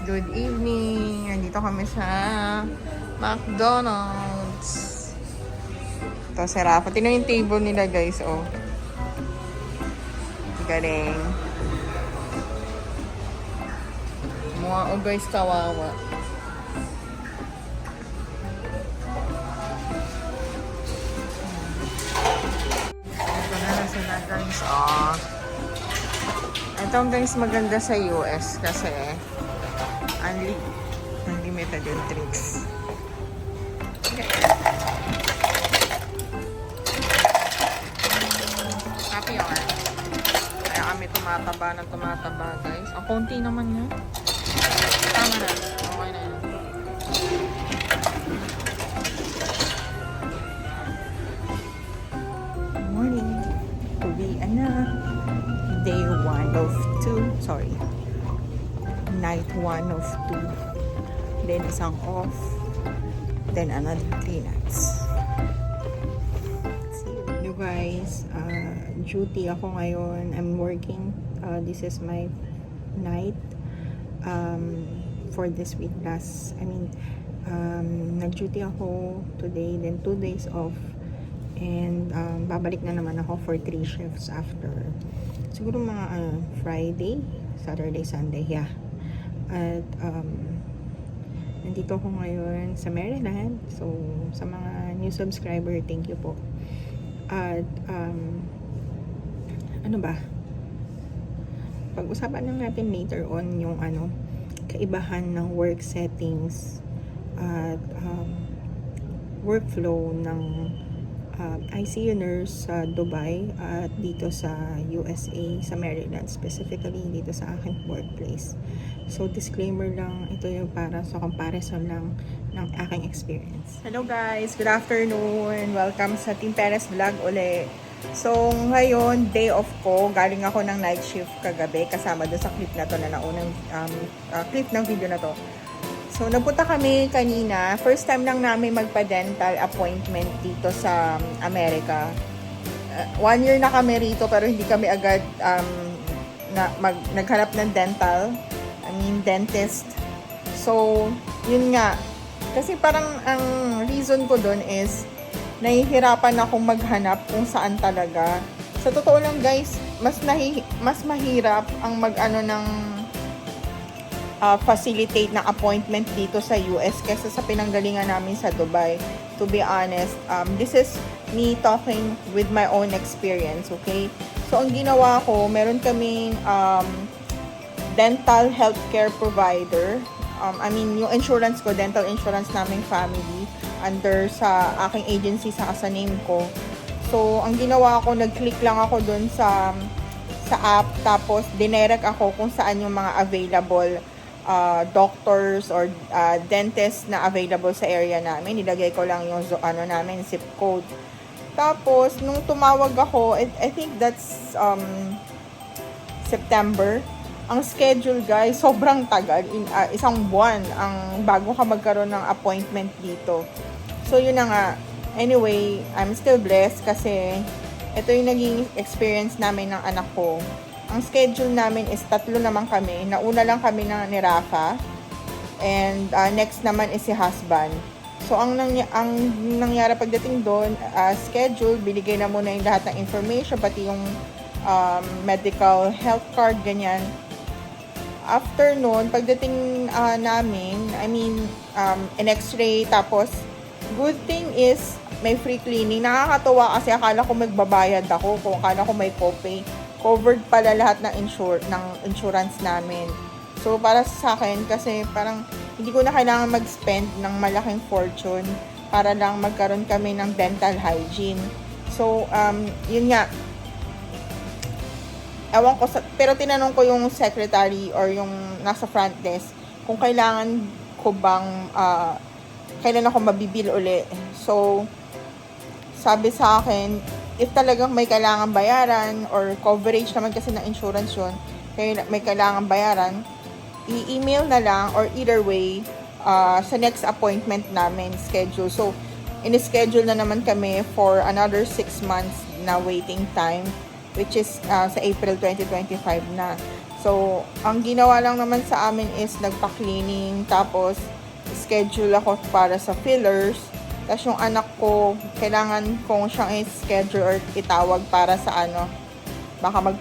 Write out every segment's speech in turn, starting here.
Good evening! Nandito kami sa McDonald's. Ito si Rafa. Tingnan yung table nila guys, oh. Galing. Mga oh guys, kawawa. Ito na sila guys, oh. Ito guys maganda sa US kasi unlimited yung drinks. Okay. Happy hour. Kaya kami tumataba guys. Ang konti naman yun. Tama na. Okay na yun. Good morning. Uwi na. Day 1 of 2. Sorry. Night 1 of 2. Then isang off. Then another 3 nights. See you guys. Duty ako ngayon. I'm working. This is my night for this week. Nag-duty ako today. Then 2 days off. And babalik na naman ako for 3 shifts after. Siguro mga Friday, Saturday, Sunday. Yeah. At nandito ako ngayon sa Maryland. So, sa mga new subscriber, thank you po. At ano ba? Pag-usapan lang natin later on yung kaibahan ng work settings at workflow ng ICU nurse sa Dubai at dito sa USA, sa Maryland, specifically dito sa aking workplace. So, disclaimer lang, ito yung para sa comparison lang ng aking experience. Hello guys! Good afternoon! Welcome sa Team Perez Vlog uli. So, ngayon, day off ko. Galing ako ng night shift kagabi, kasama doon sa clip na to na naunang clip ng video na to. So, nagpunta kami kanina. First time lang namin magpa-dental appointment dito sa Amerika. 1 year na kami rito pero hindi kami agad naghanap ng dentist. So, yun nga. Kasi parang ang reason ko doon is nahihirapan akong maghanap kung saan talaga. Sa totoo lang guys, mas mahirap ang facilitate ng appointment dito sa US kaysa sa pinanggalingan namin sa Dubai. To be honest, this is me talking with my own experience, okay? So, ang ginawa ko, meron kaming dental healthcare provider. Yung insurance ko, dental insurance naming family, under sa aking agency sa name ko. So, ang ginawa ko, nag-click lang ako dun sa app, tapos dinerect ako kung saan yung mga available doctors or dentists na available sa area namin. Nilagay ko lang yung namin, zip code. Tapos, nung tumawag ako, I think that's September. Ang schedule guys, sobrang tagal. Isang buwan ang bago ka magkaroon ng appointment dito. So, yun na nga. Anyway, I'm still blessed kasi ito yung naging experience namin ng anak ko. Ang schedule namin is 3 naman kami. Nauna lang kami ni Rafa. And next naman is si husband. So, ang nangyari pagdating doon, schedule, binigay na muna yung lahat ng information, pati yung medical health card, ganyan. After noon, pagdating namin, an x-ray, tapos, good thing is, may free cleaning. Nakakatuwa kasi akala ko magbabayad ako, kung akala ko may copay. Covered pala lahat ng insurance namin. So, para sa akin, kasi parang hindi ko na kailangan mag-spend ng malaking fortune para lang magkaroon kami ng dental hygiene. So, yun nga. Ewan ko, pero tinanong ko yung secretary or yung nasa front desk kung kailangan ko bang, kailan ako mabibil uli. So, sabi sa akin, if talagang may kailangan bayaran or coverage naman kasi ng insurance yun, kaya may kailangan bayaran, i-email na lang or either way, sa next appointment namin schedule. So, in-schedule na naman kami for another 6 months na waiting time, which is sa April 2025 na. So, ang ginawa lang naman sa amin is nagpa-cleaning, tapos schedule ako para sa fillers. Tapos yung anak ko, kailangan kong siyang i-schedule or itawag para sa ano, baka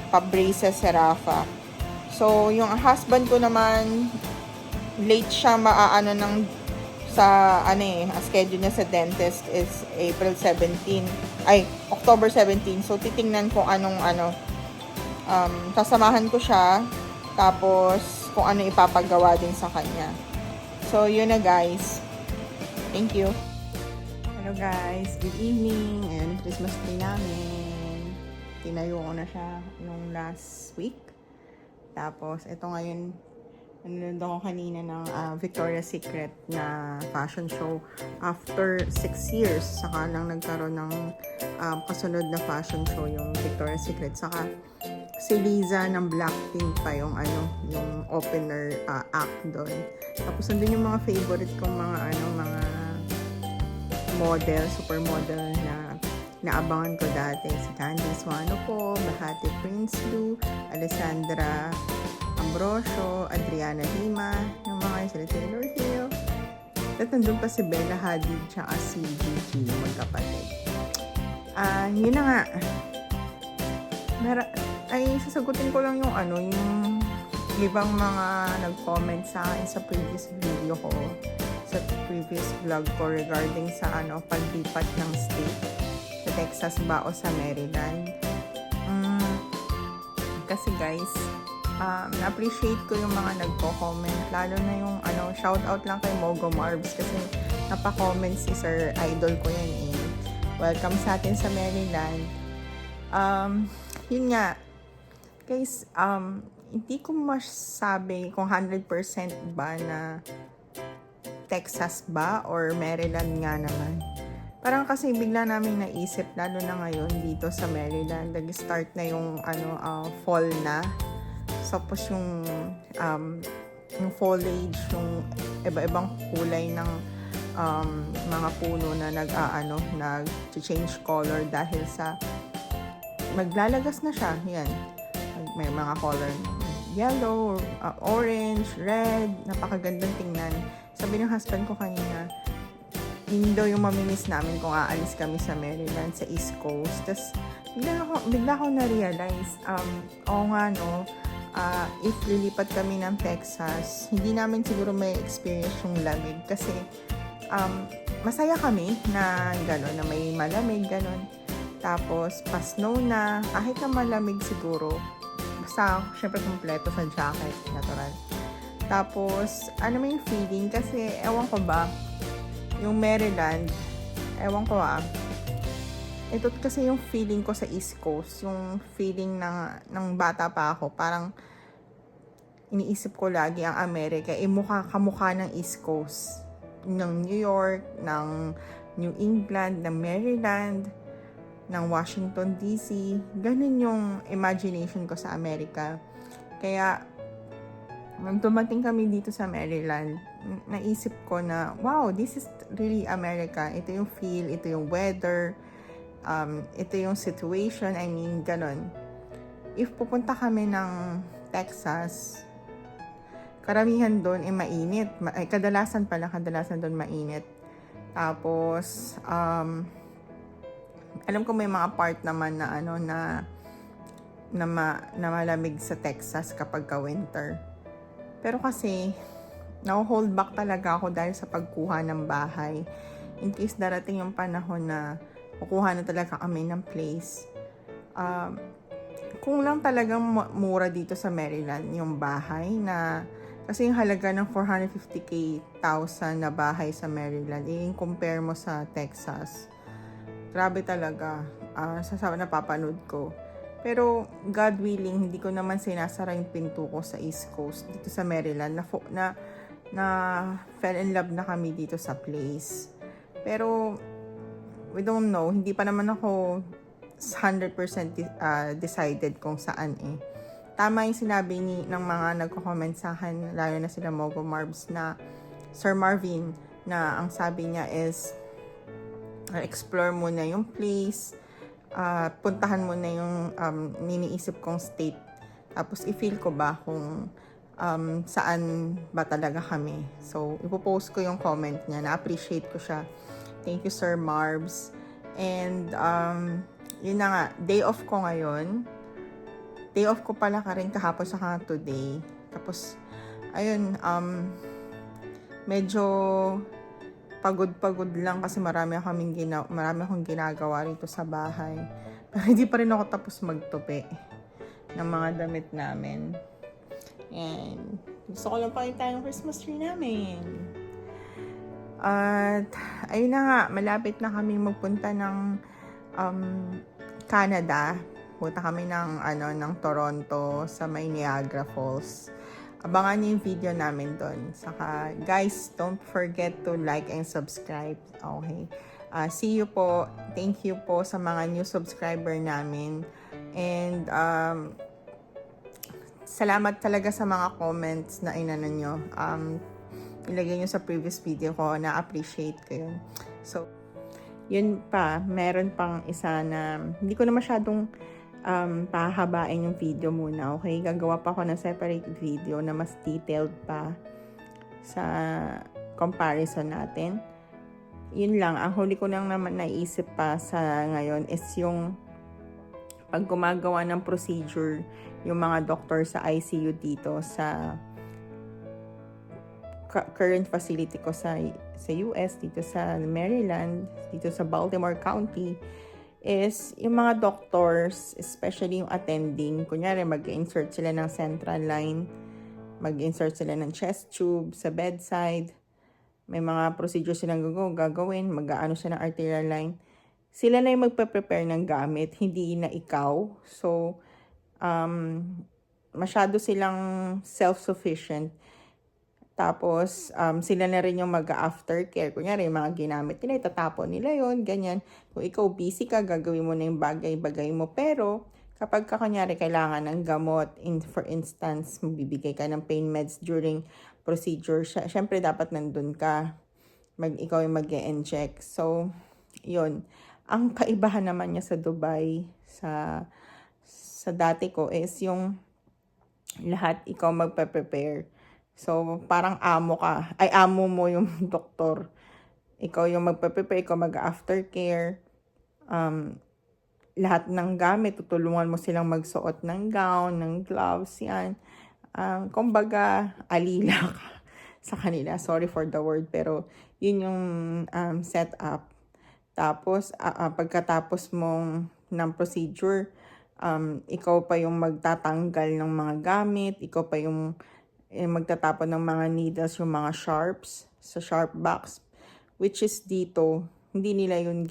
pa-braces si Rafa. So, yung husband ko naman, late siya maaano ng schedule niya sa dentist is October 17. So, titingnan ko sasamahan ko siya, tapos kung ano ipapagawa din sa kanya. So, yun na guys. Thank you. Hello guys, good evening and Christmas tree namin. Tinayo ko na siya nung last week. Tapos, ito ngayon, nanonood ako kanina ng Victoria's Secret na fashion show. After 6 years, saka lang nagkaroon ng kasunod na fashion show yung Victoria's Secret. Saka si Liza ng Blackpink pa yung opener act doon. Tapos nandun yung mga favorite kong mga model, supermodel na naabangan ko dati. Si Candice Wanopo, Bahati Prince Lu, Alessandra Ambrosio, Adriana Lima, yung mga sila Taylor Hill. At nandun pa si Bella Hadid tsaka si Gigi, magkapatid. Yun na nga. Sasagutin ko lang yung yung ibang mga nag-comment sa akin sa previous video ko, sa previous vlog ko regarding sa paglipat ng state sa Texas ba o sa Maryland. Kasi guys, na-appreciate ko yung mga nagko-comment, lalo na yung shout out lang kay Mogo Marbs kasi napa-comment si Sir Idol ko yan eh. Welcome sa atin sa Maryland. Yun nga guys, hindi ko masabi kung 100% ba na Texas ba or Maryland nga naman. Parang kasi bigla namin naisip, lalo na ngayon dito sa Maryland, nag-start na yung fall na. Tapos yung foliage, yung iba-ibang kulay ng mga puno na nag-change color dahil sa maglalagas na siya. Yan. May mga color yellow, orange, red, napakagandang tingnan. Sabi ng husband ko kanina, yun daw yung mamimiss namin kung aalis kami sa Maryland, sa East Coast. Tapos, bigla ako na-realize, if lilipat kami ng Texas, hindi namin siguro may experience yung lamig. Kasi, masaya kami na gano'n, na may malamig, gano'n. Tapos, pa-snow na, kahit na malamig siguro, basta, syempre, kompleto sa jacket, natural. Tapos, may feeling, kasi, ewan ko ba, yung Maryland, ewan ko ito kasi yung feeling ko sa East Coast, yung feeling ng bata pa ako, parang iniisip ko lagi ang Amerika, kamukha ng East Coast, ng New York, ng New England, ng Maryland, ng Washington DC, ganun yung imagination ko sa Amerika. Kaya, nung dumating kami dito sa Maryland, naisip ko na, wow, this is really America. Ito yung feel, ito yung weather, ito yung situation, ganun. If pupunta kami ng Texas, karamihan doon ay mainit. Kadalasan doon mainit. Tapos, alam ko may mga part naman na malamig sa Texas kapag winter. Pero kasi, na-hold back talaga ako dahil sa pagkuha ng bahay. In case darating yung panahon na kukuha na talaga kami ng place. Kung lang talagang mura dito sa Maryland yung bahay na kasi yung halaga ng 450,000 na bahay sa Maryland, compare mo sa Texas. Grabe talaga. Sa napapanood ko. Pero God willing, hindi ko naman sinasara yung pinto ko sa East Coast dito sa Maryland na fell in love na kami dito sa place. Pero we don't know, hindi pa naman ako 100% decided kung saan eh. Tama yung sinabi ng mga nagko-comment sa akin, lalo na sila Mogo Marbs, na Sir Marvin, na ang sabi niya is explore muna yung place, puntahan mo na yung niniisip kong state. Tapos i-feel ko ba kung saan ba talaga kami. So, ipopost ko yung comment niya. Na-appreciate ko siya. Thank you, Sir Marbs. And, yun na nga, day off ko ngayon. Day off ko pala ka rin kahapon sa today. Tapos, ayun, medyo pagod-pagod lang kasi marami akong ginagawa rito sa bahay. Pero hindi pa rin ako tapos magtupi ng mga damit namin. And gusto ko lang pakita yung Christmas tree namin. At ayun na nga, malapit na kami magpunta ng Canada. Punta kami ng Toronto sa may Niagara Falls. Abangan niyo yung video namin doon. Saka, guys, don't forget to like and subscribe. Okay. See you po. Thank you po sa mga new subscriber namin. And, salamat talaga sa mga comments na inano nyo. Ilagay nyo sa previous video ko. Na-appreciate ko yun. So, yun pa. Meron pang isa na hindi ko na masyadong pahabain yung video muna, okay? Gagawa pa ako ng separate video na mas detailed pa sa comparison natin. Yun lang, ang huli ko lang naman naisip pa sa ngayon is yung pag gumagawa ng procedure yung mga doctor sa ICU dito sa current facility ko sa US, dito sa Maryland, dito sa Baltimore County, is yung mga doctors, especially yung attending, kunyari mag-insert sila ng central line, mag-insert sila ng chest tube sa bedside, may mga procedure silang gagawin, mag-aano siya ng arterial line, sila na yung magpe-prepare ng gamit, hindi na ikaw. So, masyado silang self-sufficient. Tapos, sila na rin yung mag-aftercare. Kunyari, yung mga ginamit nila, itatapon nila yon ganyan. Kung ikaw busy ka, gagawin mo na yung bagay-bagay mo. Pero, kapag kunyari, kailangan ng gamot, for instance, magbibigay ka ng pain meds during procedure, syempre, dapat nandun ka. Ikaw yung mag-e-inject. So, yun. Ang kaibahan naman niya sa Dubai, sa dati ko, is yung lahat ikaw magpe-prepare. So, parang amo mo yung doktor. Ikaw yung magpe-prepare, ikaw mag-aftercare. Lahat ng gamit, tutulungan mo silang magsuot ng gown, ng gloves, yan. Kumbaga, alila ka sa kanila. Sorry for the word, pero yun yung setup. Tapos, pagkatapos mong ng procedure, ikaw pa yung magtatanggal ng mga gamit, ikaw pa yung magtatapon ng mga needles, yung mga sharps sa sharp box, which is dito hindi nila yun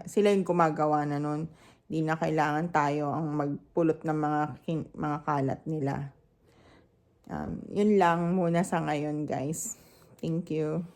sila yung gumagawa na nun. Hindi na kailangan tayo ang magpulot ng mga kalat nila. Yun lang muna sa ngayon, guys. Thank you.